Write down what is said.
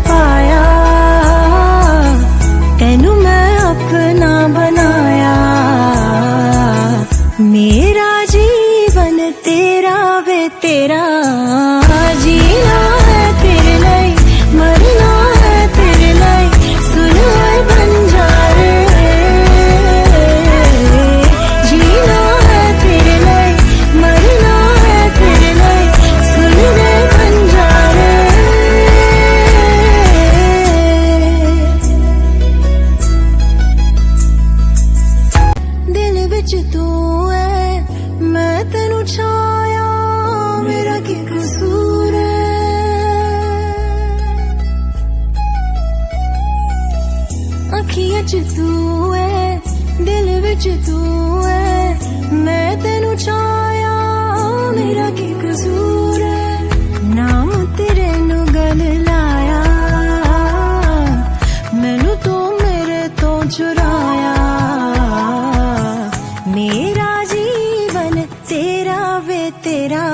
पाया, तेनू मैं अपना बनाया। मेरा जीवन तेरा वे तेरा, जीना है तेरे लिए, मरना है तेरे लिए। सुन ओए बंजारे, जीना है तेरे लिए, मरना है तेरे लिए। सुन रे बंजारे, दिल विच तू है, मैं तेनू छाया, मेरा की कसूर है। अखियां च तू है, दिल विच तू है, मैं तेनू छाया, मेरा की कसूर है। नाम तेरे नू गल लाया, मैनू तो मेरे तो चुराया। मेरा जीवन तेरा वे तेरा।